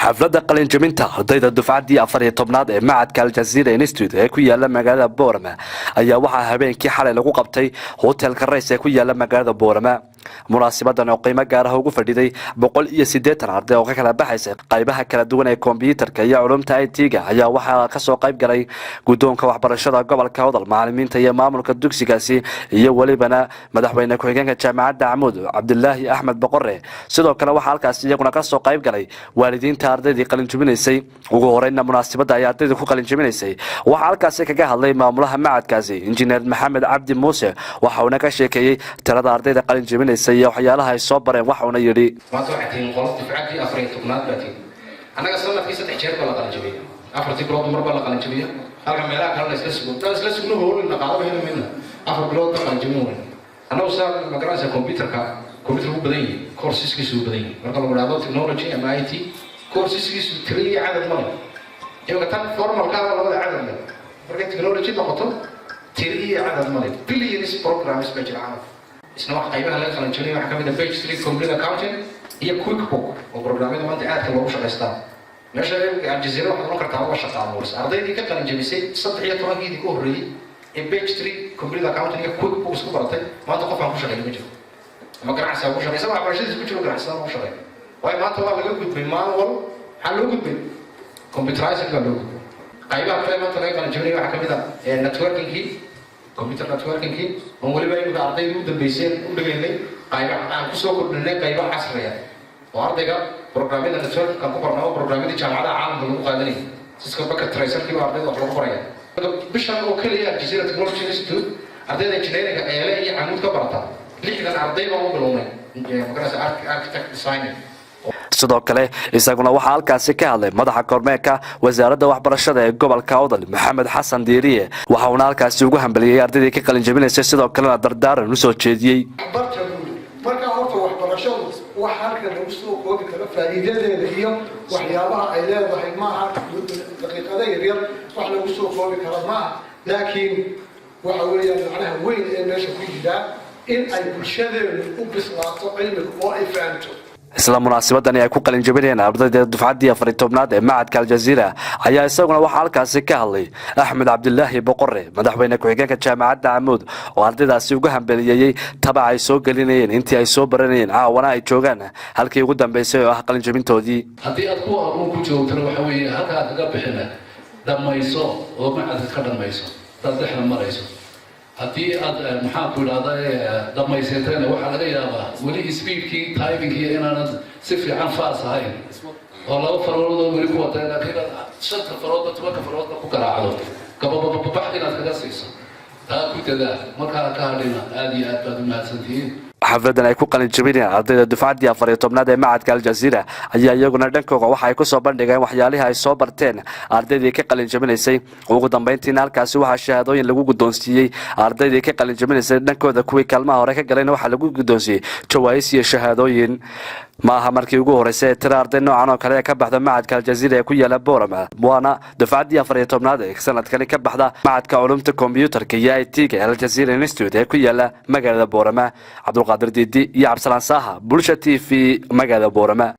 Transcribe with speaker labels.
Speaker 1: xafladda qalinjabinta ardayda dufcaddii 14aad ee macadka Al-Jazeera Institute ee ku yaala magaalada Boorama ayaa waxaa habeenkii xalay lagu qabtay hotelka Rays ee ku yaala magaalada Boorama. munaasibadan oo qiimo gaar ah ugu fadhiday 180 arday oo ka kala baxaysa qaybaha kala duwan ee kombiyuutarka iyo culumta IT-ga ayaa waxaa ka soo qayb galay guddoonka waxbarashada gobolka Awdal, macallimiinta iyo maamulka dugsigaasi iyo walibana madaxweyne ku-xigeenka jaamacadda Amuud Cabdullaahi Axmed Boqorre. sidoo kale waxaa halkaas iyaguna ka soo qayb galay waalidiinta ardaydii qalinjabinaysay. ugu horreynna munaasabadda ay ardaydu ku qalinjabinaysay waxaa halkaas kaga hadlay maamulaha macadkaasi injineer Maxamed Cabdi Muuse, waxa uu ka sheekeeyay tirada ardayda qalinjabinaysay iyo waxyaalaha ay soo bareen. waxa uu yiri
Speaker 2: maanta waxay tiin qolada difacadii 14aad baatiin anaga sanadkii 3 jeer baa la qalinjabiyay 4 bilood mar baa la qalinjabiyay halka meelaha kale isla sugno hoolan qaadaba hina midna 4 bilood baa qalinjabiyay anagu saa magarasa computerka computer u badan yahay courseskiisu u badan yahay marka lagu raado technology ama IT courseskiisu tiriye cadad ma leh iyaga tan formal ka labada cadad leh marka technology noqoto tiriye cadad ma leh billions programs baa jiraan isna wax qaybaha laga qalinjabiyay waxa kamid ah page 3 complete accounting iyo quickbook oo programada maanta aad loogu shaqeystaa meesha Al-Jazeera waxa loo kartaa waa shaqo abuur ardaydii ka qalinjabisay 13 ku horreeyay ee page 3 complete accounting iyo quickbook isku baratay maanta qof aan ku shaqeeyay ma jiro ma ganacsi aan ku shaqeeyay sama waxbarashadiisa ku jiro ganacsi aan ku shaqeeyay way maanta waa laga gudbay manual hal loo gudbay computerizing baa loo gudbay qaybaha kale maanta laga qalinjabiyay waxa kamid ah networking computer networking oo waliba ay ardaydu u dambeyseen u dhageynay qaybaha aan ku soo kordhinay qaybaha casriga oo ardayga programmada network ka ku barnaa programmada jaamacadaha caalamka lagu qaadanay Cisco Bucket Tracer-kii ardaydu wax lagu qoraya bishan oo kaliya Al-Jazeera Technology Institute ardayda engineering ee iyo Amuud ka barata 60 arday baa u bilownay magarasa architect designer.
Speaker 1: sidoo kale isaguna waxaa halkaasi ka hadlay madaxa kormeerka wasaaradda waxbarashada ee gobolka Awdal Maxamed Xasan Diiriye, waxa uu halkaasi ugu hambaliyay ardaydii ka qalinjabinaysay sidoo kalena dardaaran u soo jeediyay.
Speaker 3: marka horta waxbarashadu wax halka lagu soo koobi karo faa'iidadeeda iyo waxyaabaha ay leedahay maaha daqiiqada yar wax lagu soo koobi karo maaha, laakiin waxa weeyaan macnaha weyn ee meesha ku jira in ay bulshadeenu u bislaato cilmiga oo ay fahanto.
Speaker 1: isla munaasabadani ay ku qalinjabinayeen ardayda dufcaddii 14aad ee macadka Al-Jazeera ayaa isaguna waxaa halkaasi ka hadlay Axmed Cabdullaahi Boqorre, madaxweyne ku-xigeenka jaamacadda Amuud, oo ardaydaasi uga hambaliyay tabac ay soo gelinayeen intii ay soo baranayeen caawana ay joogaan halkii ugu dambeysay oo ah qalinjabintoodii.
Speaker 4: haddii aad ku aqoon ku joogto waxa weeye halka aad ka bixina dhamayso oo macadka ka dhamayso dadxna marayso haddii aad maxaa ku yiraahdaa dhamaysateen waxa laga yaabaa wali speedkii timingkii inaanad si fiican faas ahayn oo laba farood oo wali ku wataa laakiin shanta farood tobanka farood ku garaacdo gabadha inaad kaga siiso taa ku tadaa marka ka hadhina aad iyo aad baad u mahadsantihiin.
Speaker 1: xafladan ay ku qalinjabinayeen ardayda dufcaddii 14aad ee macadka Al-Jazeera ayaa iyaguna dhankooda waxa ay ku soo bandhigeen waxyaalaha ay soo barteen ardaydii ka qalinjabinaysay. ugu dambeyntiina halkaasi waxaa shahaadooyin lagu guddoonsiiyey ardaydii ka qalinjabinaysay dhankooda kuwii kaalmaha hore ka galayna waxaa lagu guddoonsiiyey jawaa'is iyo shahaadooyin. maaha markii ugu horeysay ee tira arday noocan oo kale ka baxda macadka Al-Jazeera ee ku yaala Boorama, waana dufcaddii 14aad ee sanadkani ka baxda macadka culumta kombiyuutarka iyo IT-ga Al-Jazeera Institute ee ku yaala magaalada Boorama. Cabdulqaadir Diidi iyo Cabsalaan Saaha, Bulsha TV, magaalada Boorama.